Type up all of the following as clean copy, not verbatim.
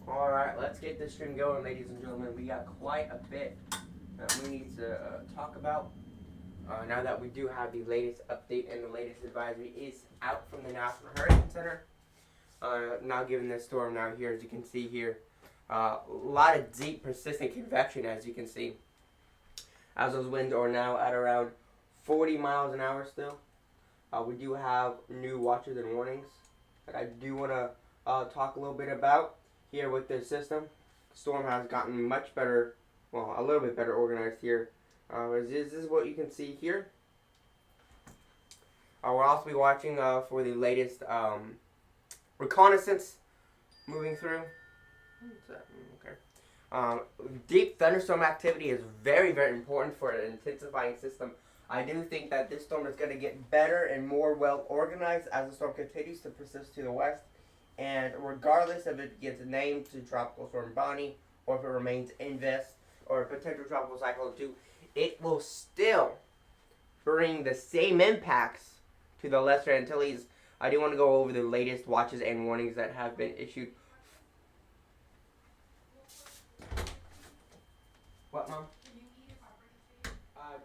Alright, let's get this stream going, ladies and gentlemen. We got quite a bit that we need to talk about. Now that we do have the latest update and the latest advisory is out from the National Hurricane Center. Now given this storm now here, as you can see here, a lot of deep persistent convection, as you can see. As those winds are now at around 40 miles an hour still. We do have new watches and warnings that I do want to talk a little bit about here with this system. The storm has gotten much better, well, a little bit better organized here. This is what you can see here. We'll also be watching for the latest reconnaissance moving through. Okay. Deep thunderstorm activity is very, very important for an intensifying system. I do think that this storm is going to get better and more well organized as the storm continues to persist to the west. And regardless if it gets named to Tropical Storm Bonnie, or if it remains INVEST, or potential Tropical Cyclone 2, it will still bring the same impacts to the Lesser Antilles. I do want to go over the latest watches and warnings that have been issued. What, Mom? Can you eat if I bring it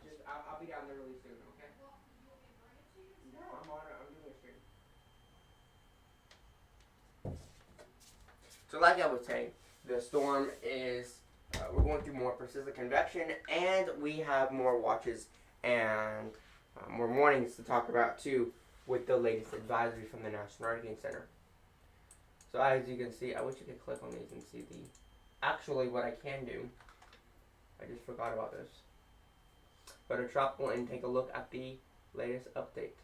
to you? I'll be down there really soon, okay? Well, you want me to bring it to you? No, I'm doing a stream. So like I was saying, the storm is, we're going through more persistent convection, and we have more watches and more warnings to talk about too with the latest advisory from the National Hurricane Center. So as you can see, I wish you could click on these and see actually what I can do. I just forgot about this. Go to Tropical and take a look at the latest update.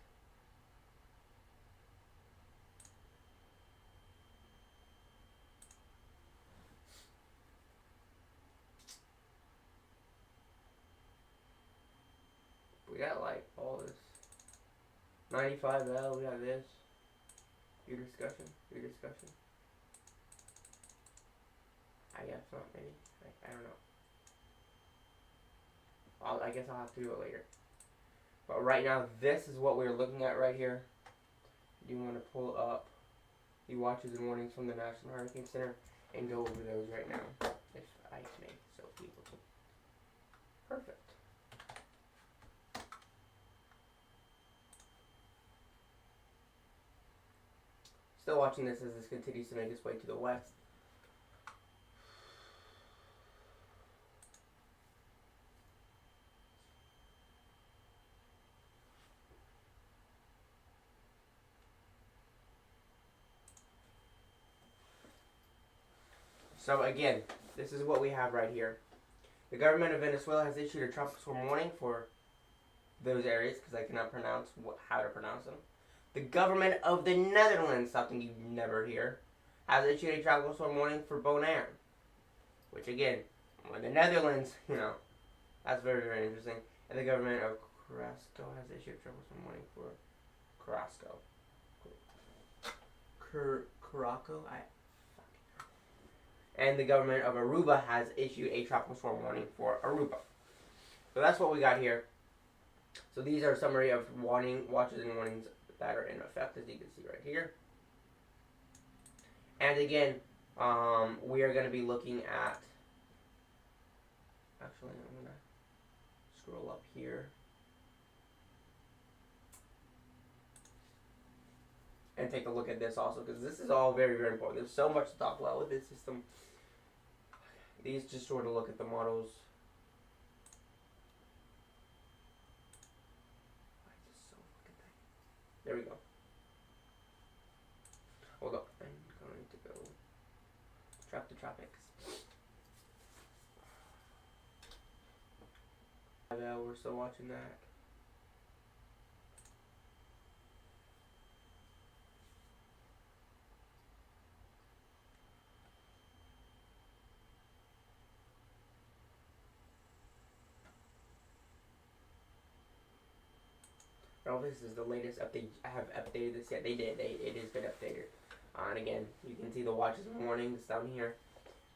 We got like all this. 95L, we have this. Your discussion. I guess not, maybe. I don't know. I guess I'll have to do it later. But right now, this is what we're looking at right here. You want to pull up the watches and warnings from the National Hurricane Center and go over those right now. If I may so be able to. Perfect. Still watching this as this continues to make its way to the west. So again, this is what we have right here. The government of Venezuela has issued a tropical storm warning for those areas because I cannot pronounce how to pronounce them. The government of the Netherlands, something you never hear, has issued a tropical storm warning for Bonaire. Which again, the Netherlands, that's very, very interesting. And the government of Carrasco has issued a tropical storm warning for Carrasco. Caraco? And the government of Aruba has issued a tropical storm warning for Aruba. So that's what we got here. So these are a summary of watches and warnings that are in effect, as you can see right here. And again, we are going to be looking at, actually I'm going to scroll up here. And take a look at this also, because this is all very, very important. There's so much to talk about with this system. These just sort of look at the models. There we go. Hold up. I'm going to go trap the tropics. We're still watching that. Oh, this is the latest update. I have updated this yet. They did. It has been updated. And again, you can see the watches and warnings down here.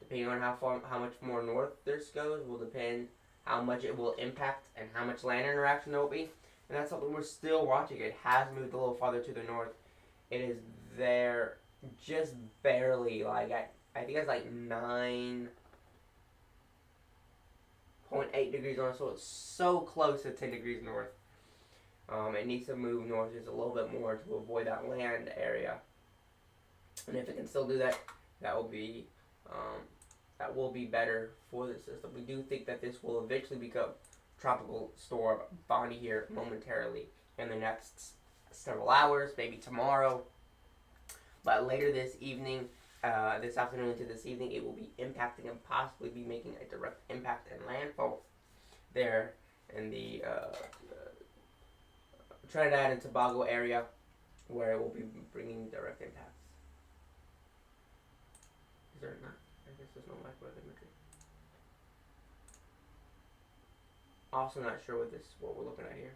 Depending on how much more north this goes will depend how much it will impact and how much land interaction there will be. And that's something we're still watching. It has moved a little farther to the north. It is there just barely, like at I think it's like 9.8 degrees north, so it's so close to 10 degrees north. It needs to move north just a little bit more to avoid that land area. And if it can still do that, that will be better for the system. We do think that this will eventually become tropical storm Bonnie here momentarily in the next several hours, maybe tomorrow. But later this evening, this afternoon into this evening, it will be impacting and possibly be making a direct impact and landfall there in the Trinidad and Tobago area, where it will be bringing direct impacts. Is there not? I guess there's no microwave imagery. Also not sure what we're looking at here.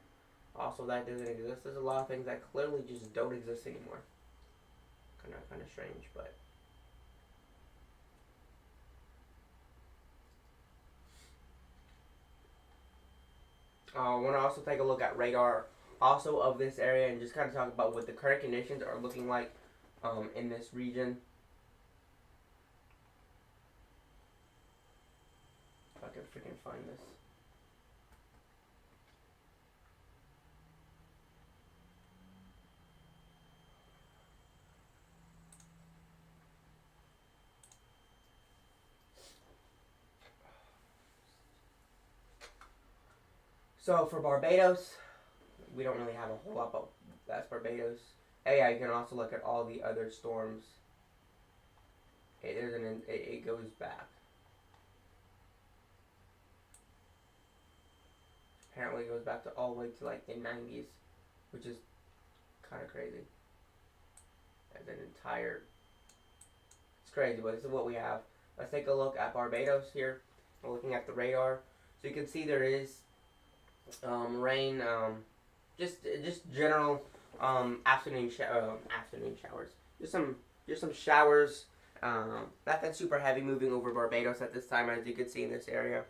Also, that doesn't exist. There's a lot of things that clearly just don't exist anymore. Kind of strange, but. I want to also take a look at radar also of this area and just kind of talk about what the current conditions are looking like in this region. If I can freaking find this. So for Barbados, we don't really have a whole lot, but that's Barbados. Yeah, you can also look at all the other storms. It goes back. Apparently it goes back to all the way to like the 90s, which is kind of crazy. As an entire, it's crazy, but this is what we have. Let's take a look at Barbados here. We're looking at the radar, so you can see there is rain, just general afternoon showers. Just some showers. Nothing super heavy moving over Barbados at this time, as you can see in this area.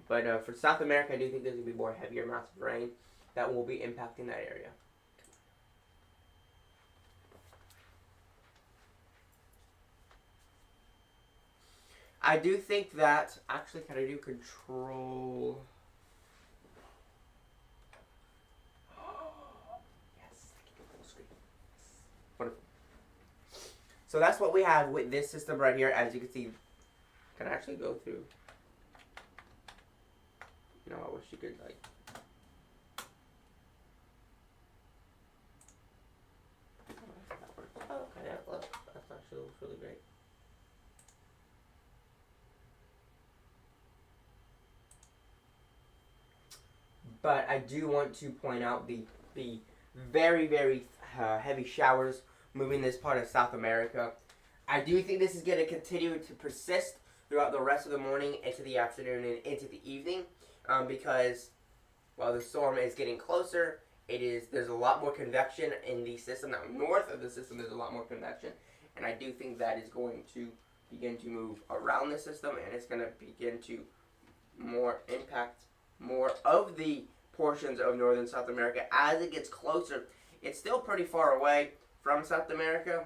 But for South America, I do think there's going to be more heavier amounts of rain that will be impacting that area. I do think that, actually, can I do control? Yes, I can do full screen. Wonderful. So that's what we have with this system right here. As you can see, can I actually go through? No, I wish you could, like. Oh, okay, that's actually looks really great. But I do want to point out the very, very heavy showers moving this part of South America. I do think this is going to continue to persist throughout the rest of the morning, into the afternoon, and into the evening. Because while the storm is getting closer, there's a lot more convection in the system. Now, north of the system, there's a lot more convection, and I do think that is going to begin to move around the system, and it's going to begin to impact more of the portions of northern South America as it gets closer. It's still pretty far away from South America,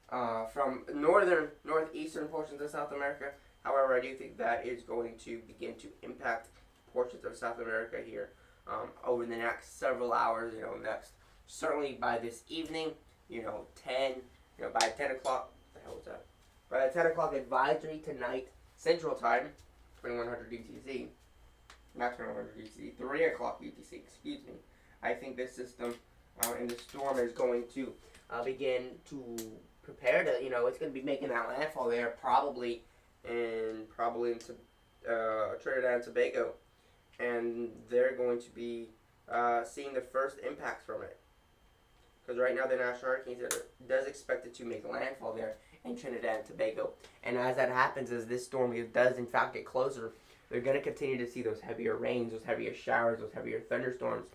from northeastern portions of South America. However, I do think that is going to begin to impact portions of South America here over the next several hours. Certainly by this evening, by 10 o'clock. What the hell was that? By the 10 o'clock advisory tonight, Central Time, 2100 UTC, not 2100 UTC, 3 o'clock UTC. Excuse me. I think this system and the storm is going to begin to prepare to. It's going to be making that landfall there probably into Trinidad and Tobago. And they're going to be seeing the first impacts from it. Because right now the National Hurricane Center does expect it to make landfall there in Trinidad and Tobago. And as that happens, as this storm does in fact get closer, they're going to continue to see those heavier rains, those heavier showers, those heavier thunderstorms.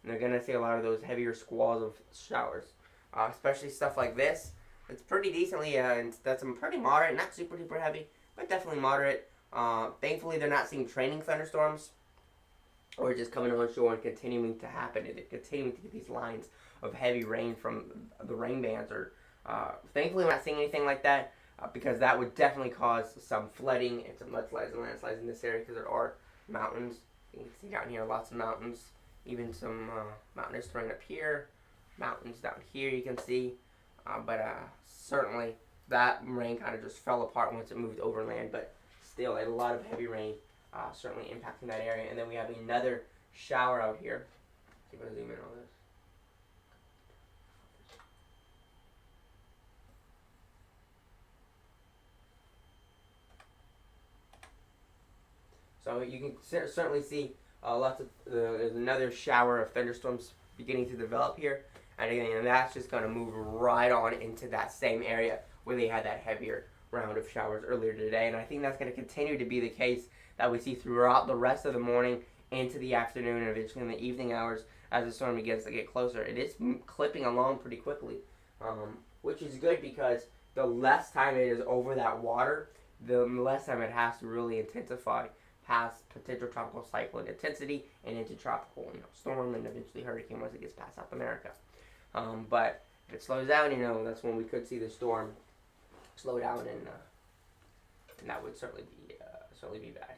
And they're going to see a lot of those heavier squalls of showers. Especially stuff like this. It's pretty decently, that's pretty moderate, not super duper heavy, but definitely moderate. Thankfully, they're not seeing training thunderstorms, or just coming on shore and continuing to happen. And continuing to get these lines of heavy rain from the rain bands. Thankfully, we're not seeing anything like that. because that would definitely cause some flooding and some mudslides and landslides in this area because there are mountains. You can see down here lots of mountains, even some mountains thrown up here, mountains down here you can see, but certainly that rain kind of just fell apart once it moved overland, but still a lot of heavy rain certainly impacting that area. And then we have another shower out here. See if I zoom in on this. So you can certainly see lots of there's another shower of thunderstorms beginning to develop here, and again, and that's just going to move right on into that same area where they had that heavier round of showers earlier today. And I think that's going to continue to be the case that we see throughout the rest of the morning into the afternoon and eventually in the evening hours as the storm begins to get closer. It is clipping along pretty quickly, which is good because the less time it is over that water, the less time it has to really intensify past potential tropical cyclone intensity and into tropical storm and eventually hurricane once it gets past South America. But if it slows down, that's when we could see the storm slow down, and that would certainly be bad.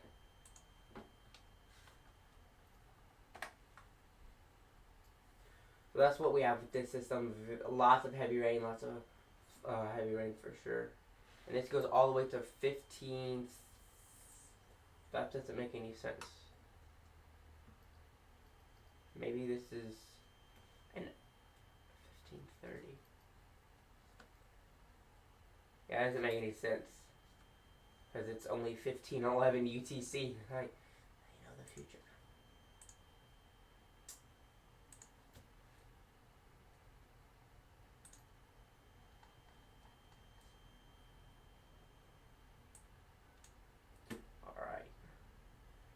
So that's what we have with this system. Lots of heavy rain, heavy rain for sure. And this goes all the way to 15. That doesn't make any sense. Maybe this is an 1530. Yeah, it doesn't make any sense because it's only 1511 UTC. I know the future.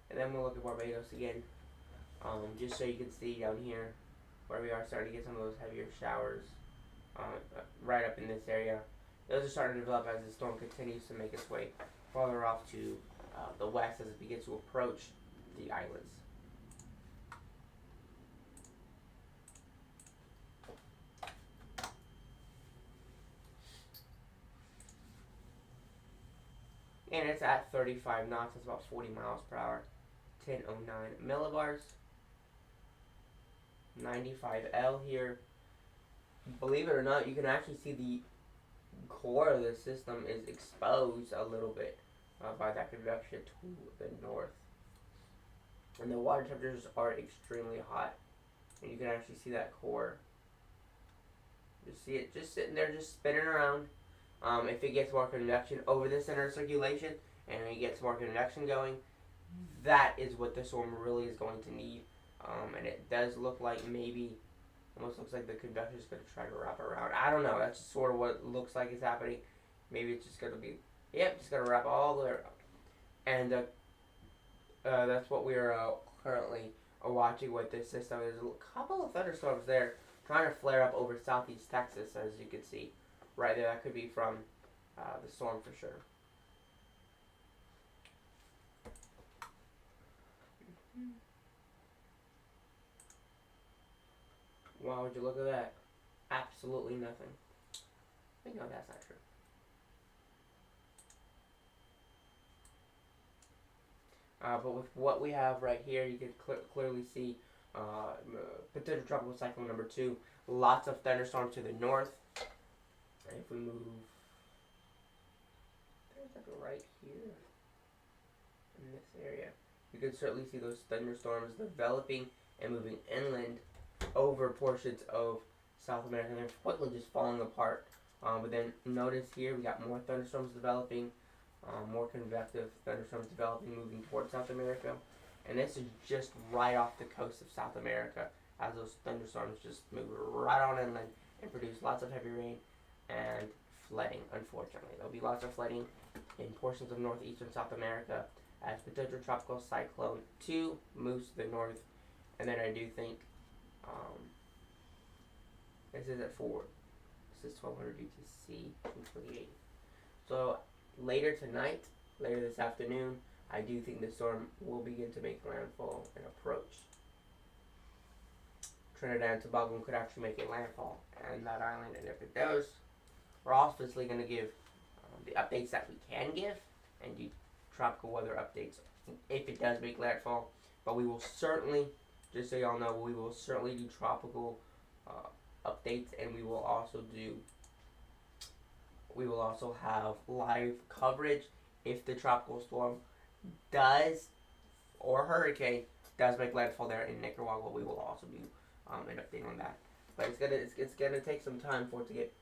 And then we'll look at Barbados again, just so you can see down here where we are starting to get some of those heavier showers right up in this area. Those are starting to develop as the storm continues to make its way farther off to the west as it begins to approach the islands. And it's at 35 knots, that's about 40 miles per hour. 1009 millibars, 95L here. Believe it or not, you can actually see the core of the system is exposed a little bit by that convection to the north. And the water temperatures are extremely hot. And you can actually see that core. You see it just sitting there, just spinning around. If it gets more convection over the center of circulation and it gets more convection going, that is what the storm really is going to need. And it does look like maybe, almost looks like the convection is going to try to wrap around. I don't know. That's just sort of what it looks like is happening. Maybe it's just going to be, just going to wrap all the way around. And that's what we are currently watching with this system. There's a couple of thunderstorms there trying to flare up over southeast Texas, as you can see right there. That could be from the storm for sure. Wow, would you look at that? Absolutely nothing. No, that's not true. But with what we have right here, you can clearly see potential tropical cyclone number 2. Lots of thunderstorms to the north. And if we move, there's like right here in this area, you can certainly see those thunderstorms developing and moving inland over portions of South America. And they're quickly just falling apart. But then notice here we got more thunderstorms developing, more convective thunderstorms developing, moving towards South America. And this is just right off the coast of South America as those thunderstorms just move right on inland and produce lots of heavy rain and flooding, unfortunately. There'll be lots of flooding in portions of northeastern South America as potential Tropical Cyclone 2 moves to the north. And then I do think, this is at 4. This is 1200 UTC, 228. So later tonight, later this afternoon, I do think the storm will begin to make landfall and approach Trinidad and Tobago, could actually make a landfall on that island. And if it does, we're obviously going to give the updates that we can give and do tropical weather updates if it does make landfall. But we will certainly, just so y'all know, we will certainly do tropical updates, and we will also have live coverage if the tropical storm does, or hurricane does make landfall there in Nicaragua. We will also do an update on that. But it's gonna take some time for it to get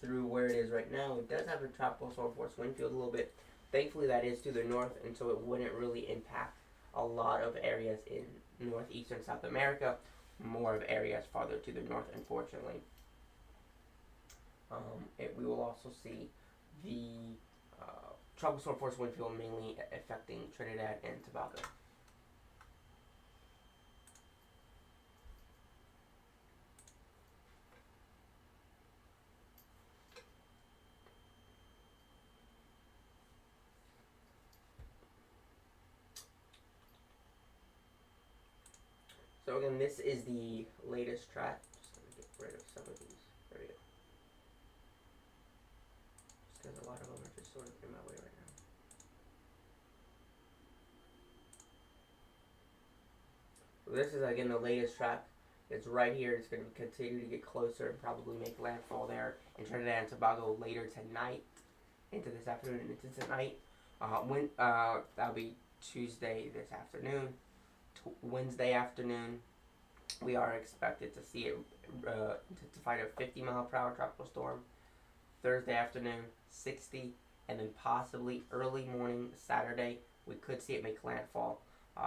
through where it is right now. It does have a tropical storm force wind field a little bit. Thankfully, that is to the north, and so it wouldn't really impact a lot of areas in northeastern South America. More of areas farther to the north, unfortunately. We will also see the tropical storm force wind field mainly affecting Trinidad and Tobago. So again, this is the latest track. Just gonna get rid of some of these. There we go. Just because a lot of them are just sort of in my way right now. So this is again the latest track. It's right here. It's going to continue to get closer and probably make landfall there in Trinidad and Tobago later tonight, into this afternoon and into tonight. That'll be Tuesday this afternoon. Wednesday afternoon, we are expected to see it to find a 50-mile-per-hour tropical storm. Thursday afternoon, 60, and then possibly early morning Saturday, we could see it make landfall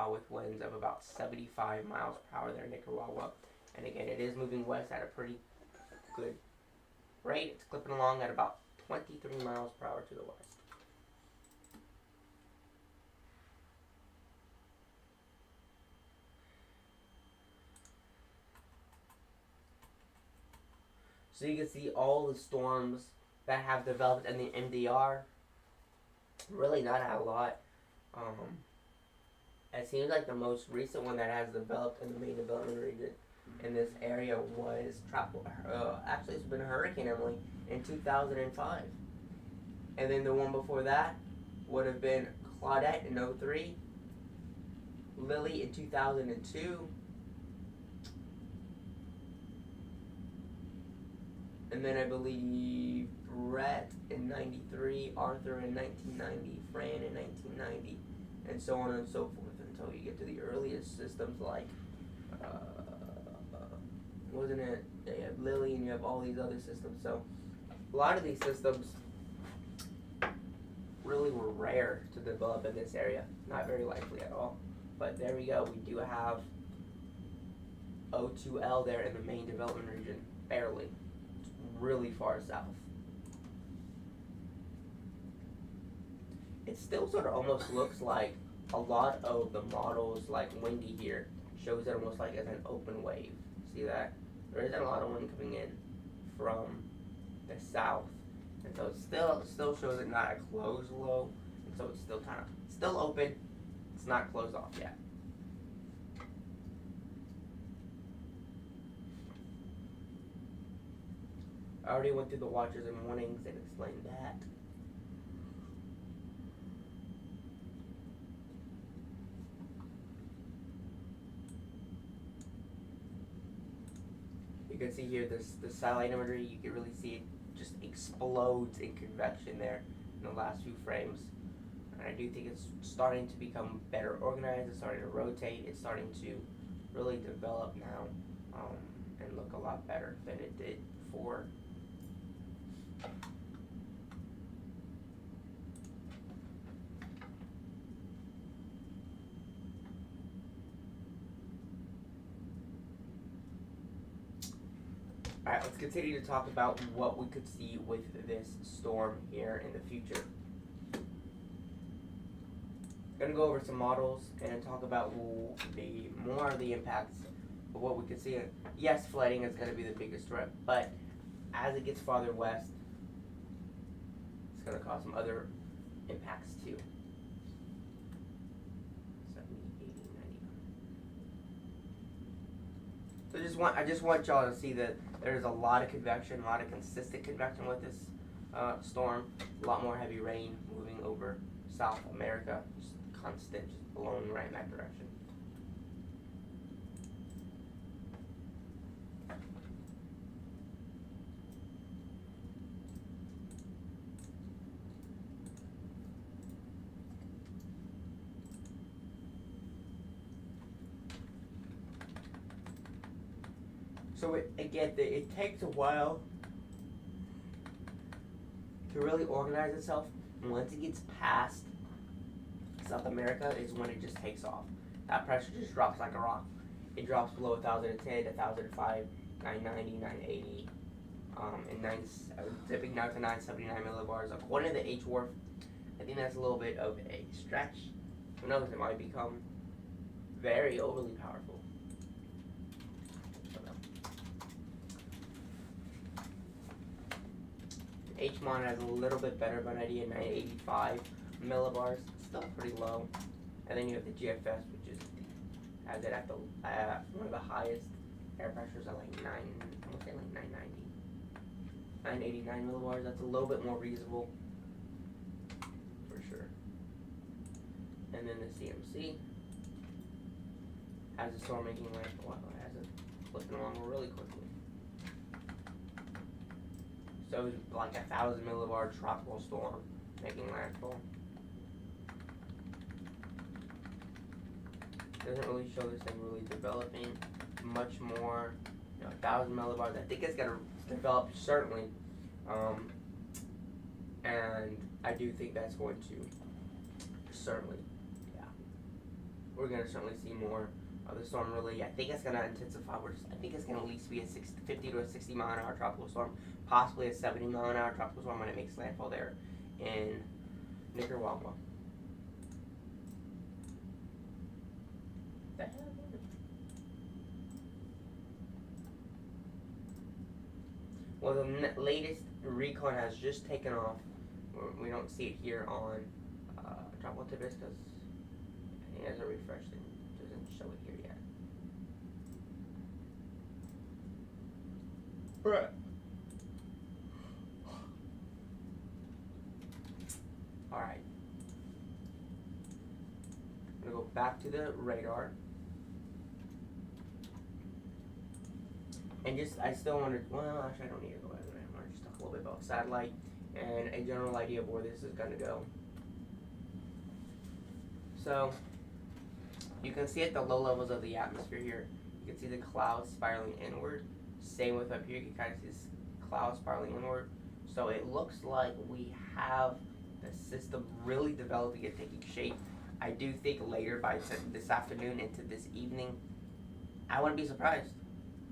with winds of about 75 miles per hour there in Nicaragua. And again, it is moving west at a pretty good rate. It's clipping along at about 23 miles per hour to the west. So you can see all the storms that have developed in the MDR. Really not a lot. It seems like the most recent one that has developed in the main development region in this area was actually it's been Hurricane Emily in 2005. And then the one before that would have been Claudette in 2003, Lily in 2002, and then I believe Brett in 93, Arthur in 1990, Fran in 1990, and so on and so forth until you get to the earliest systems like, wasn't it? You have Lily and you have all these other systems. So a lot of these systems really were rare to develop in this area. Not very likely at all. But there we go. We do have O2L there in the main development region. Barely. It's really far south. It still sort of almost looks like a lot of the models, like Windy here, shows it almost like as an open wave. See that? There isn't a lot of wind coming in from the south. And so it still shows it not a closed low. And so it's still kind of, still open. It's not closed off yet. I already went through the watches and warnings and explained that. You can see here the satellite imagery. You can really see it just explodes in convection there in the last few frames. And I do think it's starting to become better organized. It's starting to rotate. It's starting to really develop now and look a lot better than it did before. Alright, let's continue to talk about what we could see with this storm here in the future. I'm going to go over some models and talk about the more of the impacts of what we could see. Yes, flooding is going to be the biggest threat, but as it gets farther west, it's going to cause some other impacts too. 70, 80, 90. So I just want y'all to see that there's a lot of convection, a lot of consistent convection with this storm. A lot more heavy rain moving over South America. Just constant, just blowing right in that direction. So it takes a while to really organize itself. And once it gets past South America is when it just takes off. That pressure just drops like a rock. It drops below 1,010, 1,005, 990, 980, and dipping down to 979 millibars. According to the HWT, I think that's a little bit of a stretch. Who knows, it might become very overly powerful. HMON has a little bit better of an idea, 985 millibars, still pretty low. And then you have the GFS, which has it at the one of the highest air pressures at like 990, 989 millibars. That's a little bit more reasonable, for sure. And then the CMC has a storm making landfall, has it flipping along really quickly. So it's like 1,000 millibar tropical storm making landfall. Doesn't really show this thing really developing much more. 1,000 millibars. I think it's gonna develop certainly, and I do think that's going to certainly, yeah. We're gonna certainly see more of the storm. Really, I think it's gonna intensify. I think it's gonna at least be a 50 to a 60 mile an hour tropical storm. Possibly a 70 mile an hour tropical storm when it makes landfall there in Nicaragua. Well, the latest RECON has just taken off. We don't see it here on Tropical Cyclone because it hasn't refreshed and doesn't show it here yet. Right. Alright. I'm gonna go back to the radar. And I still wanted, well, actually I don't need to go back to the radar. I want to just talk a little bit about satellite and a general idea of where this is gonna go. So, you can see at the low levels of the atmosphere here, you can see the clouds spiraling inward. Same with up here, you can kind of see this cloud spiraling inward. So it looks like we have the system really developing and taking shape. I do think later by this afternoon into this evening, I wouldn't be surprised.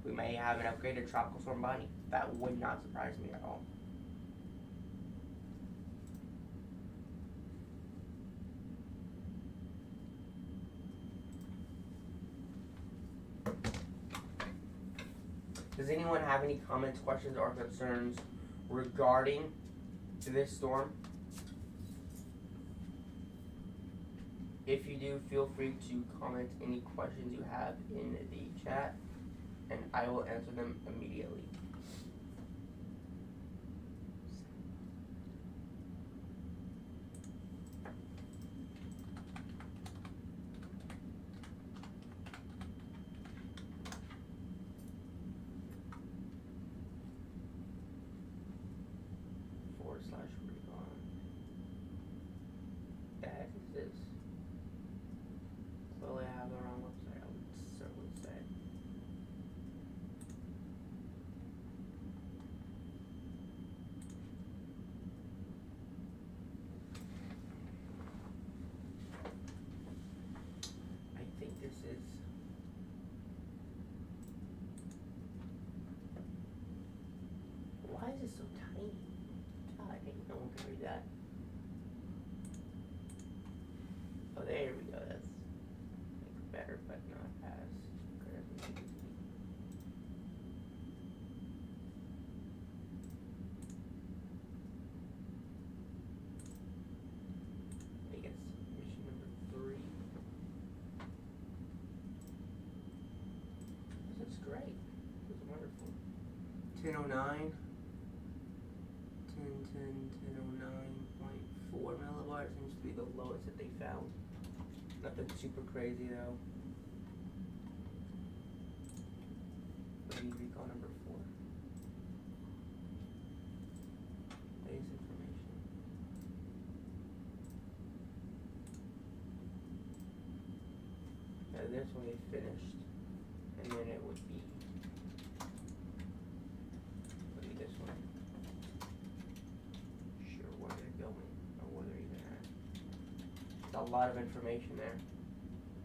We may have an upgraded tropical storm Bonnie. That would not surprise me at all. Does anyone have any comments, questions, or concerns regarding this storm? If you do, feel free to comment any questions you have in the chat, and I will answer them immediately. /RECON. The heck is this? Clearly I have the wrong website, I would certainly say. I think this is why is it so tiny? God, I think no one can read that. Oh, there we go. That's like better, but not as good as it needs to be. I think it's mission number 3. This is great. This is wonderful. 1009. 1010. be the lowest that they found. Nothing super crazy though. We need recon number 4. Base information. Now this one is finished, and then it would be this one. Sure where they're going or where they're even at. There's a lot of information there.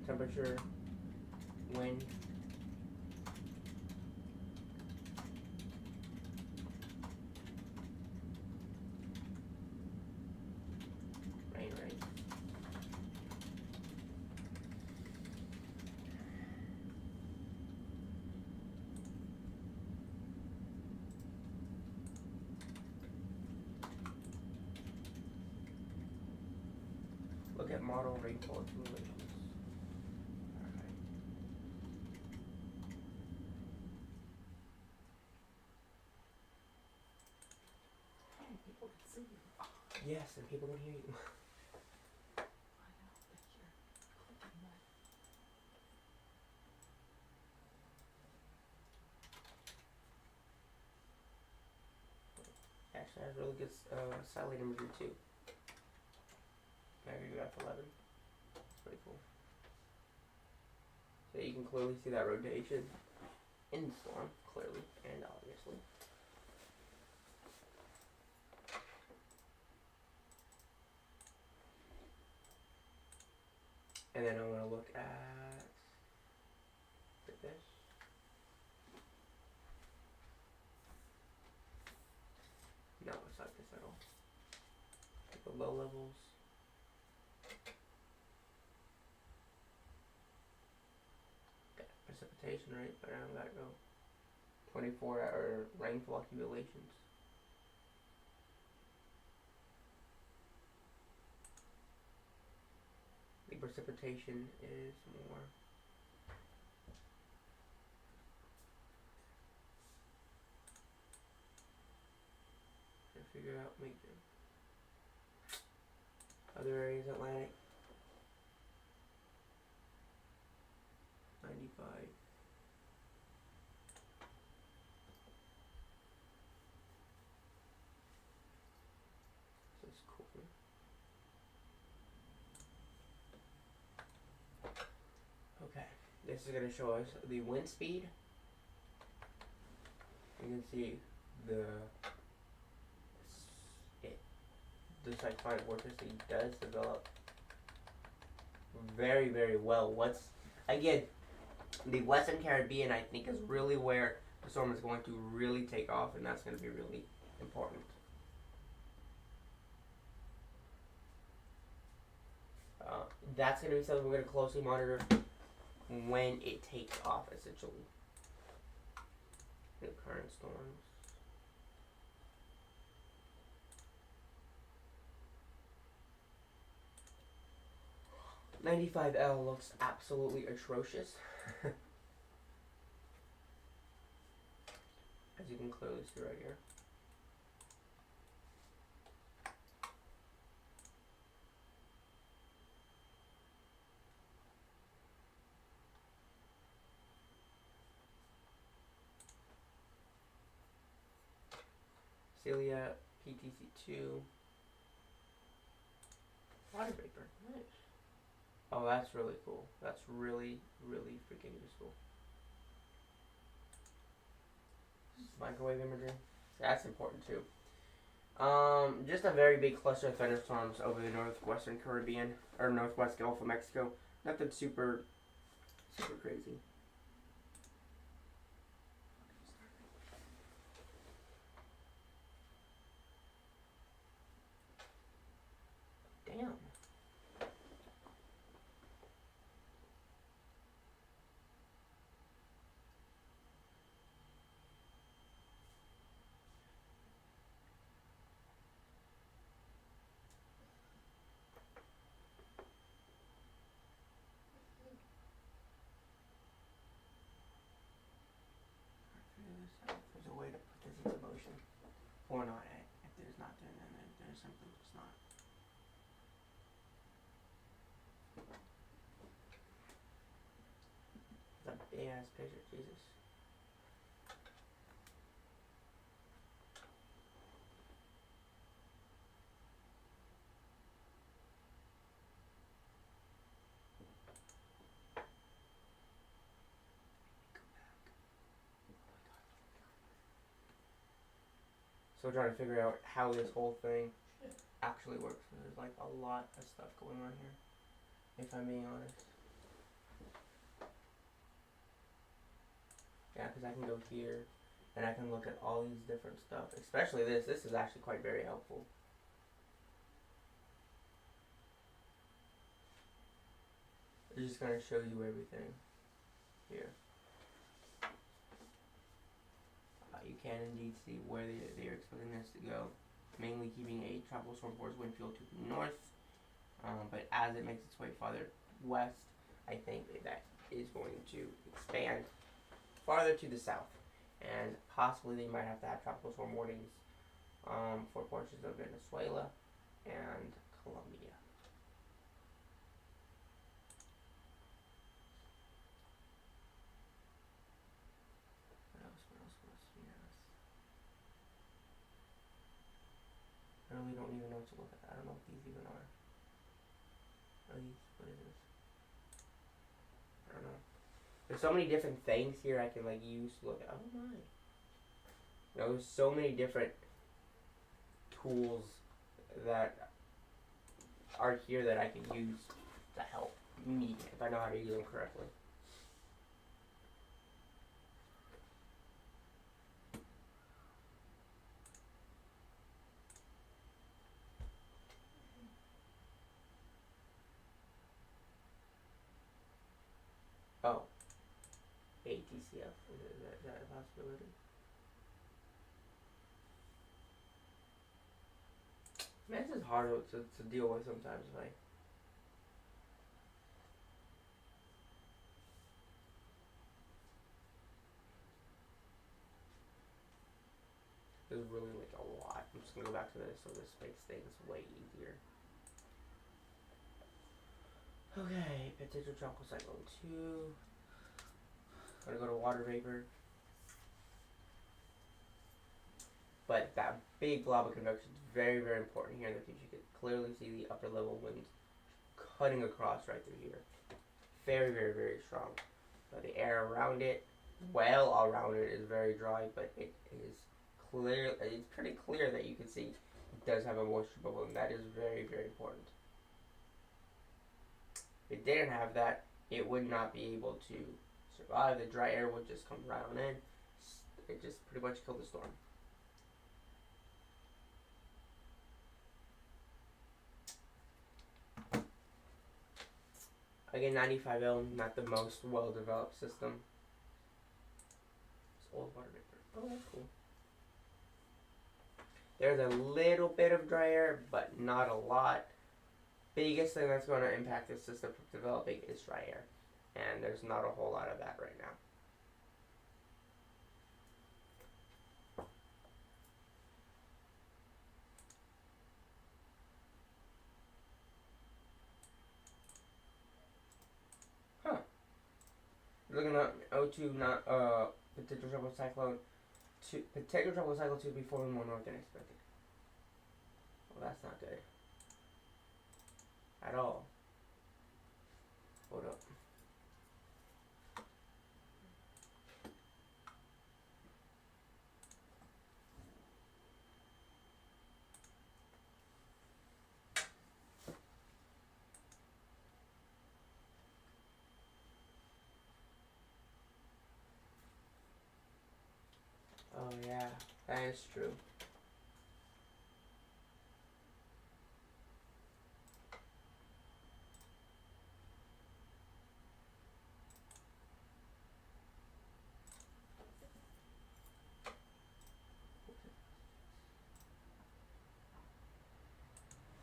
Temperature, wind. Rain rate. Look at model rainfall accumulations. Alright. Hey, people can see you. Yes, and people can hear you. I know, but you're clicking that. Actually, I have really good satellite imagery too. Maybe F11. Pretty cool. So you can clearly see that rotation in the storm, clearly and obviously. And then I'm gonna look at this. No, it's not this at all. At the low levels. Got precipitation rate, but I gotta go 24-hour rainfall accumulations. The precipitation is more. Trying to figure out, make them. Other areas, Atlantic. 95. This is cool. Okay, this is going to show us the wind speed. You can see the cyclonic vortex does develop very, very well. Again, the Western Caribbean, I think, is really where the storm is going to really take off, and that's going to be really important. That's going to be something we're going to closely monitor when it takes off, essentially. The current storms. $95L looks absolutely atrocious. As you can clearly see right here. Celia, PTC Two. Water vapor, nice. Oh, that's really cool. That's really, really freaking useful. Microwave imagery. That's important too. Just a very big cluster of thunderstorms over the northwestern Caribbean or northwest Gulf of Mexico. Nothing super crazy. Damn. big ass picture, Jesus. So we're trying to figure out how this whole thing actually works. There's like a lot of stuff going on here, if I'm being honest. Yeah, because I can go here and I can look at all these different stuff. Especially this. This is actually quite very helpful. It's just going to show you everything here. You can indeed see where they're expecting this to go. Mainly keeping a tropical storm force wind field to the north. But as it makes its way farther west, I think that is going to expand farther to the south. And possibly they might have to have tropical storm warnings for portions of Venezuela and Colombia. I really don't even know what to look at. I don't know what these even are. What is this? I don't know. There's so many different things here I can like use to look at. Oh my. You know, there's so many different tools that are here that I can use to help me if I know how to use them correctly. Oh. ATCF. Is that a possibility? Man, this is hard to deal with sometimes, like. There's really like a lot. I'm just gonna go back to this so this makes things way easier. Okay, potential Tropical Cyclone 2. Gonna go to water vapor. But that big blob of convection is very, very important here in the future. You can clearly see the upper level winds cutting across right through here. Very, very, very strong. So the air around it, well around it, is very dry, but it is clear. It's pretty clear that you can see it does have a moisture bubble, and that is very, very important. If it didn't have that, it would not be able to survive. The dry air would just come right on in. It just pretty much killed the storm. Again, 95L, not the most well-developed system. It's old water vapor. Oh, that's cool. There's a little bit of dry air, but not a lot. Biggest thing that's going to impact the system from developing is dry air. And there's not a whole lot of that right now. Looking at O2, not potential tropical cyclone 2. Potential tropical cyclone 2 before more north than expected. Well, that's not good at all. Hold up. Oh yeah, that is true.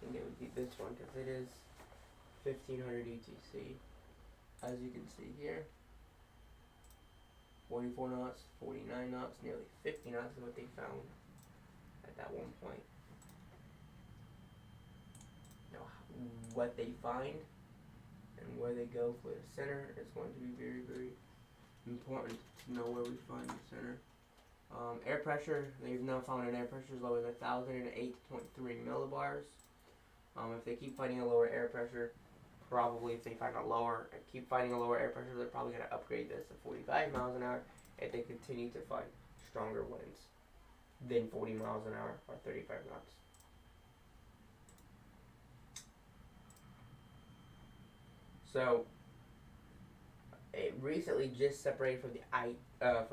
I think it would be this one because it is 1500 UTC, as you can see here. 44 knots, 49 knots, nearly 50 knots is what they found at that one point. Now, what they find and where they go for the center is going to be very, very important to know where we find the center. Air pressure, they've now found an air pressure as low as 1,008.3 millibars. If they keep finding a lower air pressure, probably if they find keep finding a lower air pressure, they're probably going to upgrade this to 45 miles an hour if they continue to find stronger winds than 40 miles an hour or 35 knots. So it recently just separated from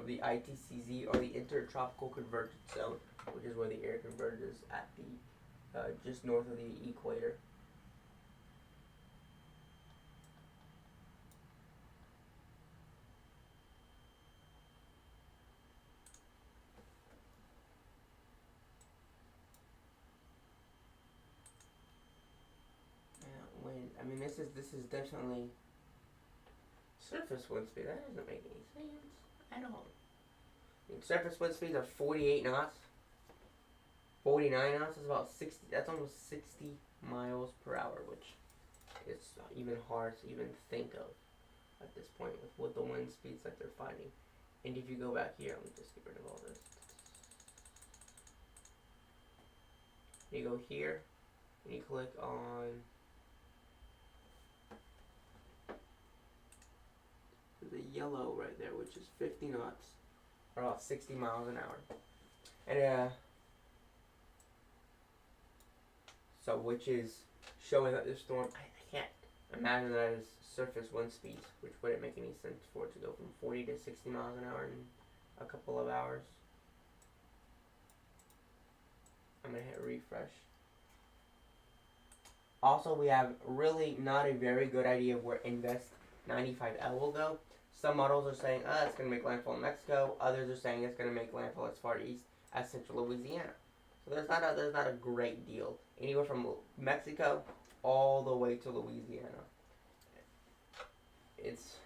the ITCZ, or the Intertropical Convergence Zone, which is where the air converges at the just north of the equator. Wind. I mean, this is definitely surface wind speed. That doesn't make any sense at all. I mean, surface wind speeds are 48 knots. 49 knots is about 60. That's almost 60 miles per hour, which is even hard to even think of at this point with the wind speeds that they're finding. And if you go back here, let me just get rid of all this. You go here, and you click on the yellow right there, which is 50 knots, or about 60 miles an hour. And so which is showing that this storm, I can't imagine that is surface wind speeds, which wouldn't make any sense for it to go from 40 to 60 miles an hour in a couple of hours. I'm gonna hit refresh. Also, we have really not a very good idea of where Invest 95L will go. Some models are saying, it's going to make landfall in Mexico. Others are saying it's going to make landfall as far east as central Louisiana. So there's not a great deal. Anywhere from Mexico all the way to Louisiana. It's,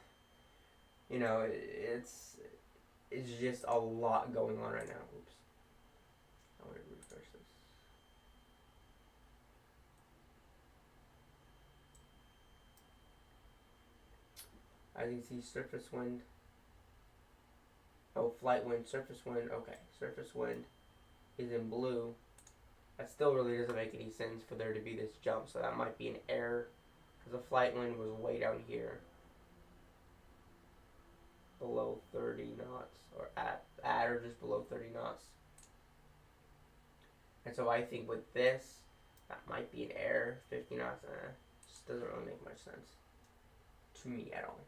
it's just a lot going on right now. Oops. I want to refresh this. As you can see, surface wind. Oh, flight wind, surface wind. Okay, surface wind is in blue. That still really doesn't make any sense for there to be this jump, so that might be an error, because the flight wind was way down here, below 30 knots, or at or just below 30 knots. And so I think with this, that might be an error. 50 knots, just doesn't really make much sense to me at all.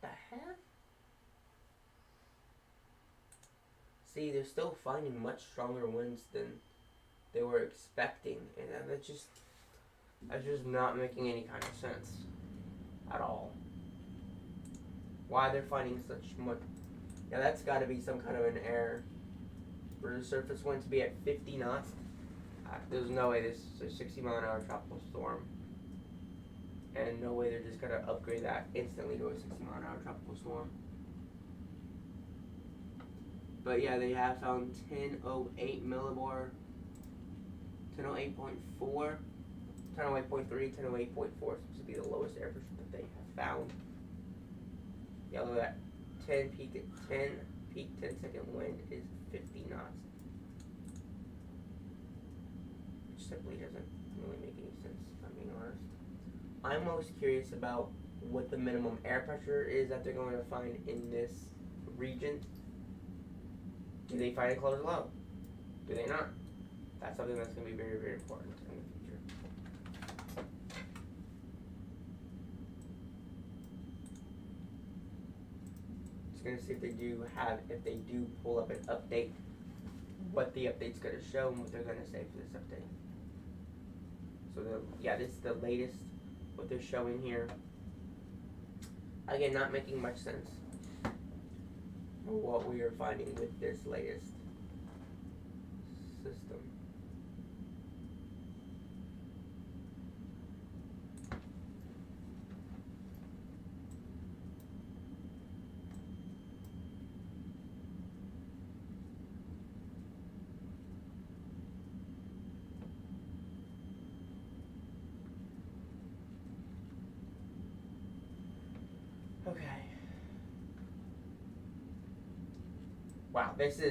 The heck? See, they're still finding much stronger winds than they were expecting, and that's just not making any kind of sense at all. Why they're finding such much? Yeah, that's got to be some kind of an error. For the surface wind to be at 50 knots, there's no way this is a 60 mile an hour tropical storm. And no way they're just going to upgrade that instantly to a 60 mile an hour tropical storm. But yeah, they have found 1008 millibar, 1008.4, 1008.3, 1008.4 seems to be the lowest air pressure that they have found. Yeah, look at that. 10 peak 10-second wind is 50 knots. Which simply doesn't really make any sense, if I'm being honest. I'm most curious about what the minimum air pressure is that they're going to find in this region. Do they find a closed low? Do they not? That's something that's going to be very, very important in the future. Just going to see if they do pull up an update, what the update's going to show and what they're going to say for this update. So this is the latest, what they're showing here. Again, not making much sense for what we are finding with this latest system. wow, this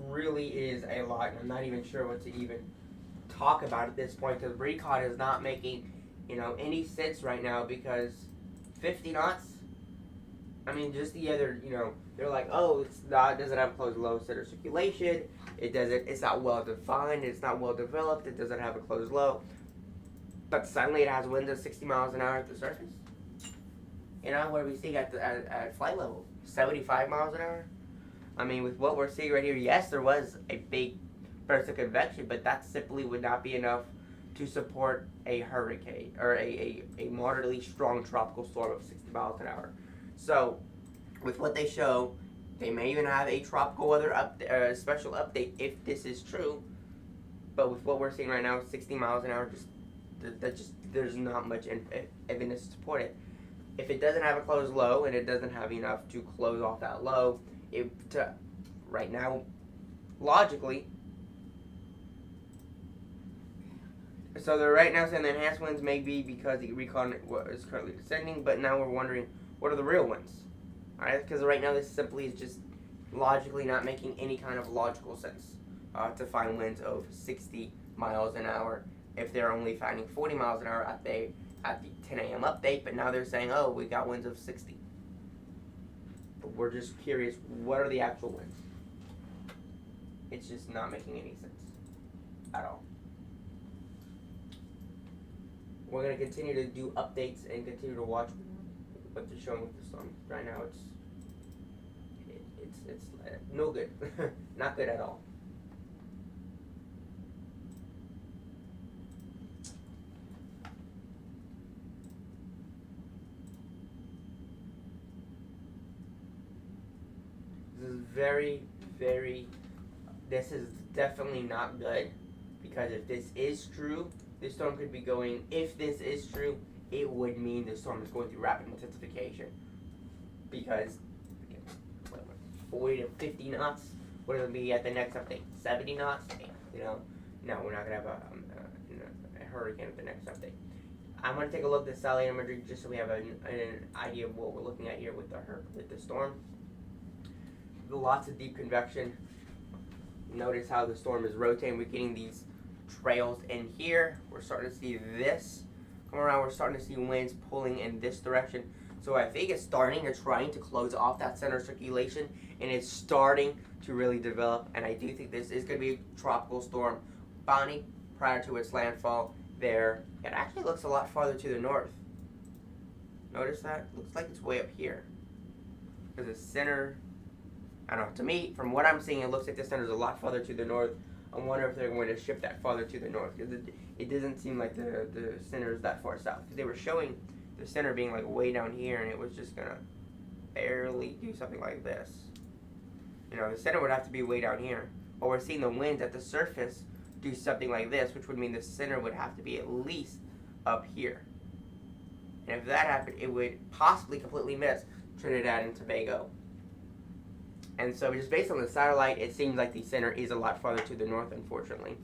really is a lot, and I'm not even sure what to even talk about at this point, because RECON is not making, any sense right now, because 50 knots, I mean, just the other, they're like, oh, it doesn't have closed low center circulation, it's not well defined, it's not well developed, it doesn't have a closed low, but suddenly it has winds of 60 miles an hour at the surface. What are we seeing at flight level? 75 miles an hour? I mean, with what we're seeing right here, yes, there was a big burst of convection, but that simply would not be enough to support a hurricane or a moderately strong tropical storm of 60 miles an hour. So, with what they show, they may even have a tropical weather special update if this is true. But with what we're seeing right now, 60 miles an hour, there's not much evidence to support it. If it doesn't have a closed low and it doesn't have enough to close off that low, right now, logically, so they're right now saying the enhanced winds may be because the RECON is currently descending, but now we're wondering, what are the real winds? Alright, because right now this simply is just logically not making any kind of logical sense to find winds of 60 miles an hour if they're only finding 40 miles an hour at the 10 a.m. update, but now they're saying, oh, we got winds of 60. But we're just curious, what are the actual winds? It's just not making any sense at all. We're going to continue to do updates and continue to watch what they're showing with the storm. Right now it's no good. Not good at all. This is definitely not good, because if this is true, this storm could be going, if this is true, it would mean the storm is going through rapid intensification, because 40 to 50 knots, what will it be at the next update? 70 knots? No, we're not going to have a hurricane at the next update. I'm going to take a look at the satellite imagery just so we have an idea of what we're looking at here with the storm. Lots of deep convection. Notice how the storm is rotating. We're getting these trails in here. We're starting to see this come around. We're starting to see winds pulling in this direction. So I think it's starting to trying to close off that center circulation, and it's starting to really develop. And I do think this is going to be a tropical storm. Bonnie, prior to its landfall, there, it actually looks a lot farther to the north. Notice that? Looks like it's way up here. Because the center, I don't know, to me, from what I'm seeing, it looks like the center is a lot farther to the north. I wonder if they're going to shift that farther to the north, because it doesn't seem like the center is that far south. Because they were showing the center being like way down here, and it was just going to barely do something like this. The center would have to be way down here. But we're seeing the winds at the surface do something like this, which would mean the center would have to be at least up here. And if that happened, it would possibly completely miss Trinidad and Tobago. And so just based on the satellite, it seems like the center is a lot farther to the north, unfortunately.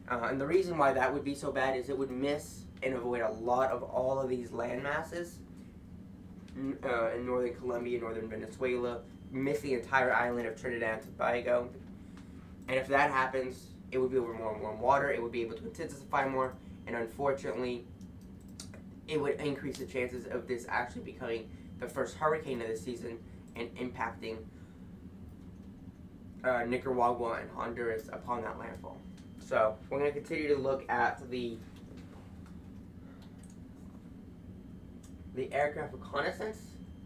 And the reason why that would be so bad is it would miss and avoid a lot of all of these land masses in northern Colombia, northern Venezuela, miss the entire island of Trinidad and Tobago. And if that happens, it would be over more warm water, it would be able to intensify more, and unfortunately, it would increase the chances of this actually becoming the first hurricane of the season and impacting Nicaragua and Honduras upon that landfall. So we're going to continue to look at the aircraft reconnaissance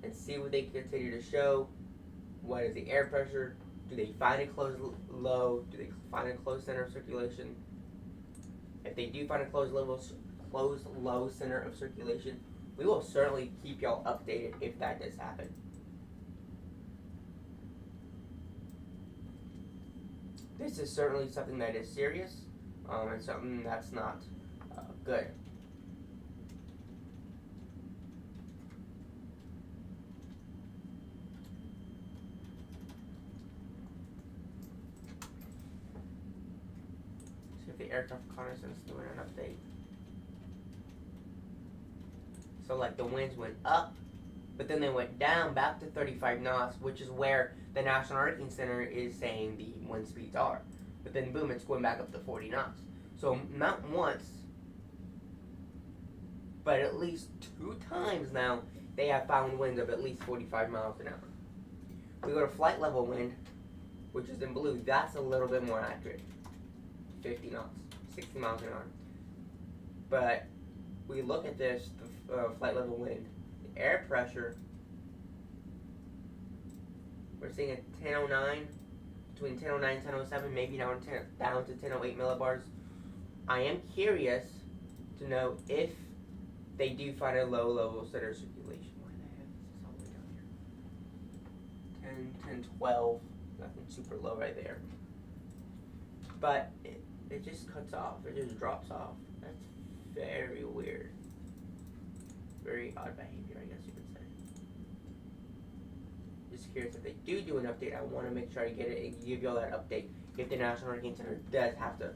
and see what they continue to show. What is the air pressure? Do they find a closed low? Do they find a closed center of circulation? If they do find a closed low center of circulation, we will certainly keep y'all updated if that does happen. This is certainly something that is serious, and something that's not good. See if the aircraft reconnaissance is doing an update. So like the winds went up, but then they went down back to 35 knots, which is where the National Hurricane Center is saying the wind speeds are. But then boom, it's going back up to 40 knots. So not once, but at least 2 times now, they have found winds of at least 45 miles an hour. We go to flight level wind, which is in blue. That's a little bit more accurate. 50 knots, 60 miles an hour. But we look at this, the flight level wind, the air pressure, we're seeing at 1009, between 1009 and 1007, maybe down to 1008 millibars. I am curious to know if they do find a low level center circulation. Why the heck is this all the way down here? 10, 12, nothing super low right there. But it just cuts off, it just drops off. That's very weird. Very odd behavior, I guess you could say. Just curious if they do an update. I want to make sure I get it and give y'all that update. If the National Hurricane Center does have to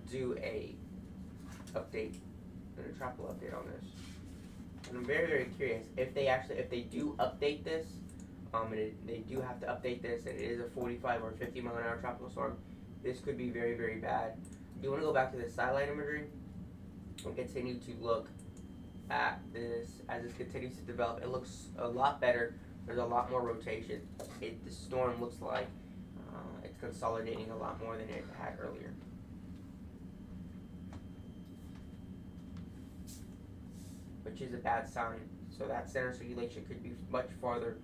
do a update, a tropical update on this. And I'm very, very curious if they do update this, and they do have to update this, and it is a 45 or 50 mile an hour tropical storm. This could be very, very bad. Do you want to go back to the satellite imagery and continue to look at this as this continues to develop? It looks a lot better. There's a lot more rotation. The storm looks like it's consolidating a lot more than it had earlier. Which is a bad sign. So that center circulation could be much farther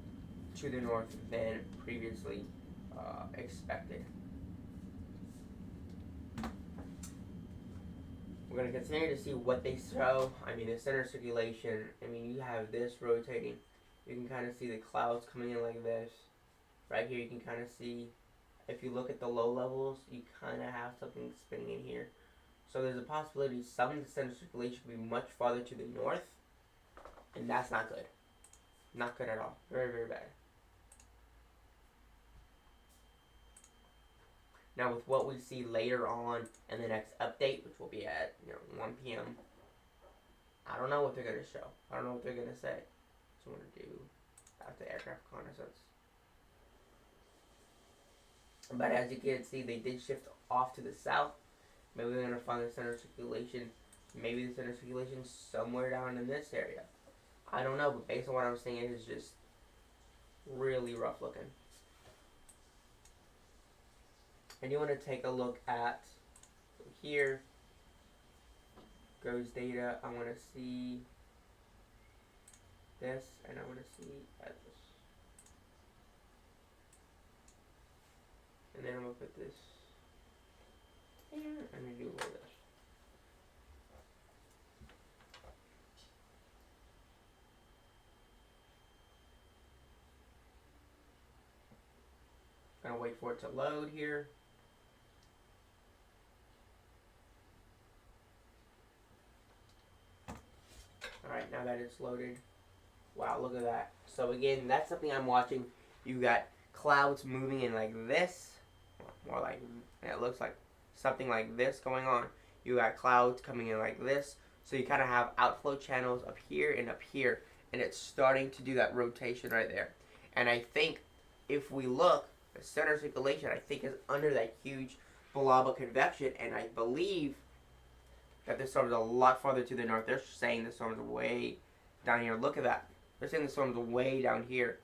to the north than previously expected. We're going to continue to see what they show. I mean, the center circulation, I mean, you have this rotating. You can kind of see the clouds coming in like this. Right here, you can kind of see, if you look at the low levels, you kind of have something spinning in here. So there's a possibility some of the center circulation could be much farther to the north, and that's not good. Not good at all. Very, very bad. Now with what we see later on in the next update, which will be at 1 p.m., I don't know what they're going to show. I don't know what they're going to say. So I'm going to do after aircraft reconnaissance. But as you can see, they did shift off to the south. Maybe they're going to find the center circulation. Maybe the center circulation somewhere down in this area. I don't know, but based on what I'm seeing, it is just really rough looking. And you want to take a look at here. Goes data. I want to see this, and I want to see this. And then I'm going to put this here. I'm going to do all this. Gonna wait for it to load here. Alright, now that it's loaded. Wow, look at that. So again, that's something I'm watching. You got clouds moving in like this. More like, it looks like something like this going on. You got clouds coming in like this. So you kind of have outflow channels up here and up here. And it's starting to do that rotation right there. And I think if we look, the center circulation, I think, is under that huge blob of convection. And I believe that this storm is a lot farther to the north. They're saying the storm is way down here. Look at that. They're saying the storm is way down here.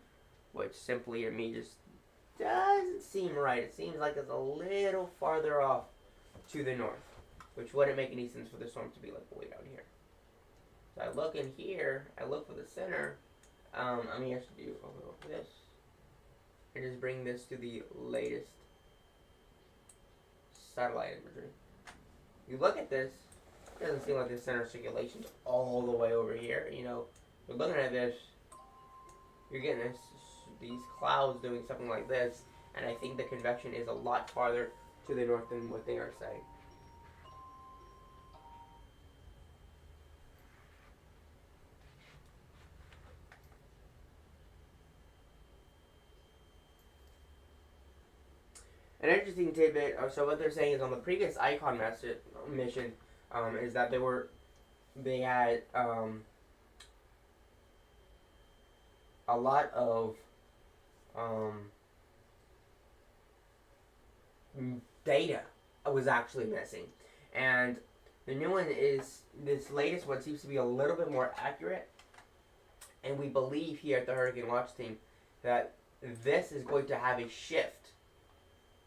Which simply to me just doesn't seem right. It seems like it's a little farther off to the north. Which wouldn't make any sense for the storm to be like way down here. So I look in here. I look for the center. I mean, I should do a little of this. And just bring this to the latest satellite imagery. You look at this. It doesn't seem like the center circulation's all the way over here. You know, you're looking at this. You're getting these clouds doing something like this. And I think the convection is a lot farther to the north than what they are saying. An interesting tidbit, so what they're saying is on the previous ICON mission, is that they had a lot of data was actually missing. And the new one is, this latest one seems to be a little bit more accurate. And we believe here at the Hurricane Watch team that this is going to have a shift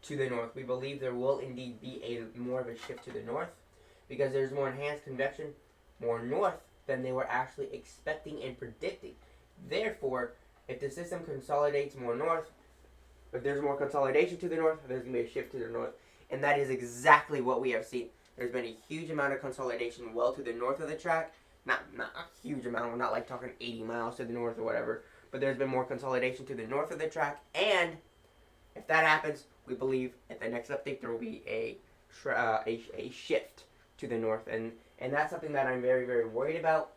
to the north. We believe there will indeed be more of a shift to the north because there's more enhanced convection more north than they were actually expecting and predicting. Therefore, if the system consolidates more north, if there's more consolidation to the north, there's going to be a shift to the north. And that is exactly what we have seen. There's been a huge amount of consolidation well to the north of the track. Not a huge amount. We're not like talking 80 miles to the north or whatever. But there's been more consolidation to the north of the track. And if that happens, we believe at the next update there will be a shift to the north. And that's something that I'm very, very worried about.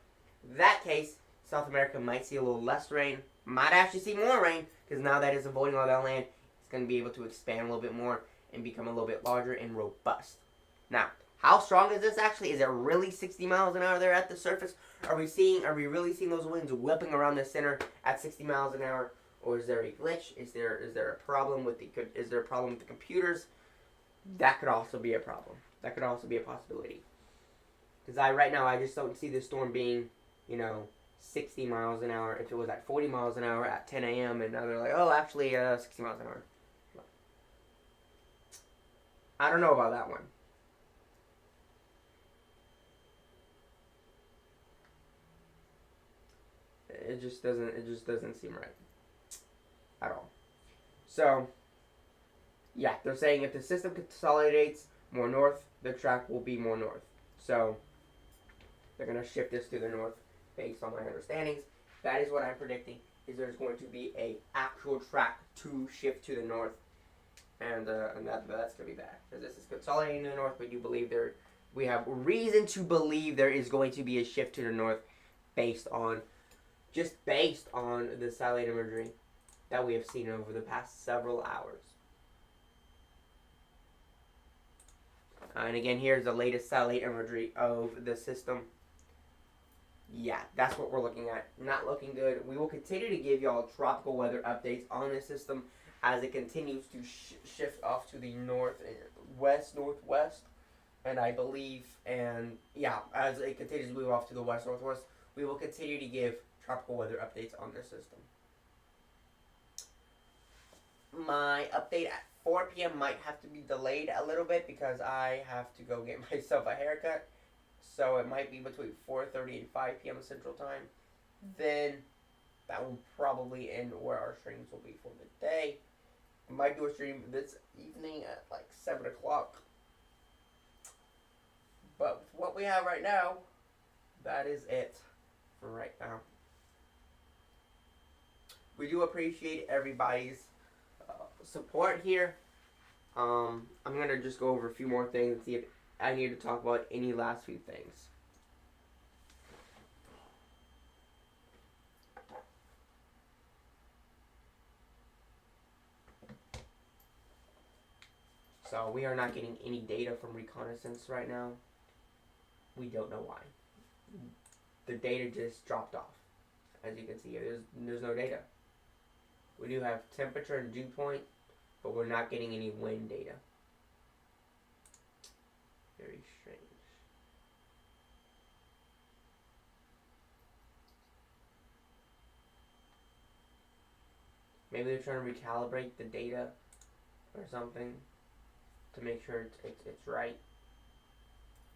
In that case, South America might see a little less rain. Might actually see more rain. Because now that it's avoiding all that land, it's going to be able to expand a little bit more and become a little bit larger and robust. Now, how strong is this actually? Is it really 60 miles an hour there at the surface? Are we really seeing those winds whipping around the center at 60 miles an hour? Or is there a glitch? Is there a problem with the computers? That could also be a problem. That could also be a possibility. Because right now I just don't see the storm being, 60 miles an hour. If it was at 40 miles an hour at 10 a.m. and now they're like, oh, actually 60 miles an hour. I don't know about that one. It just doesn't seem right at all. So, yeah, they're saying if the system consolidates more north, the track will be more north. So, they're going to shift this to the north based on my understandings. That is what I'm predicting, is there's going to be a actual track to shift to the north. And that's going to be bad. Because this is consolidating to the north, but we have reason to believe there is going to be a shift to the north based on the satellite imagery that we have seen over the past several hours. And again, here's the latest satellite imagery of the system. Yeah, that's what we're looking at. Not looking good. We will continue to give y'all tropical weather updates on the system as it continues to shift off to the northwest, and I believe, as it continues to move off to the west-northwest, we will continue to give tropical weather updates on the system. My update at 4 p.m. might have to be delayed a little bit because I have to go get myself a haircut. So it might be between 4:30 and 5 p.m. Central Time. Then that will probably end where our streams will be for the day. I might do a stream this evening at like 7 o'clock. But with what we have right now, that is it for right now. We do appreciate everybody's support here. I'm going to just go over a few more things and see if I need to talk about any last few things. So we are not getting any data from reconnaissance right now. We don't know why. The data just dropped off. As you can see here, there's no data. We do have temperature and dew point, but we're not getting any wind data. Very strange. Maybe they're trying to recalibrate the data or something to make sure it's right.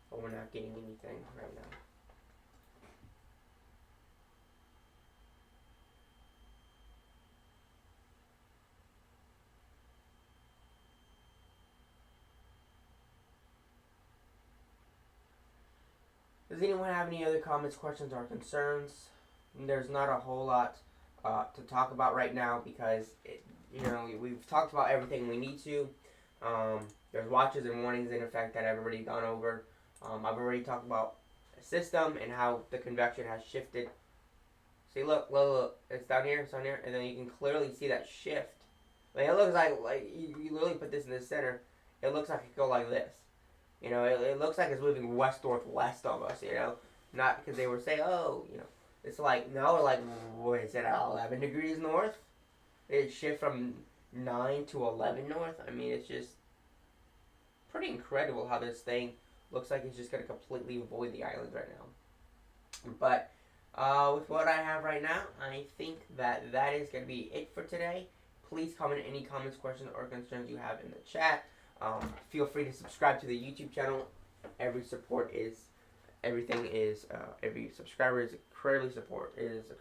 But we're not getting anything right now. Does anyone have any other comments, questions, or concerns? There's not a whole lot to talk about right now because we've talked about everything we need to. There's watches and warnings in effect that I've already gone over. I've already talked about the system and how the convection has shifted. See, look, it's down here, and then you can clearly see that shift. Like it looks like you literally put this in the center. It looks like it could go like this. It looks like it's moving west-northwest almost, not because they were saying, It's like now we're like, what is it, 11 degrees north? It shift from 9 to 11 north. I mean, it's just pretty incredible how this thing looks like it's just gonna completely avoid the islands right now. But with what I have right now, I think that is gonna be it for today. Please comment any comments, questions, or concerns you have in the chat. Feel free to subscribe to the YouTube channel. Every subscriber is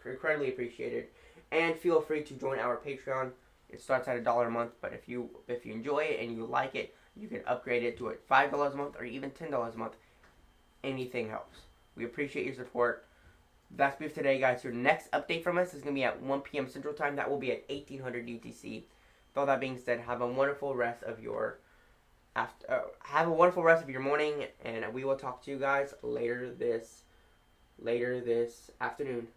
incredibly appreciated. And feel free to join our Patreon. It starts at $1 a month, but if you enjoy it and you like it, you can upgrade it to $5 a month or even $10 a month. Anything helps. We appreciate your support. That's it for today, guys. Your next update from us is going to be at 1 p.m. Central Time. That will be at 1800 UTC. With all that being said, have a wonderful rest of your morning, and we will talk to you guys later this afternoon.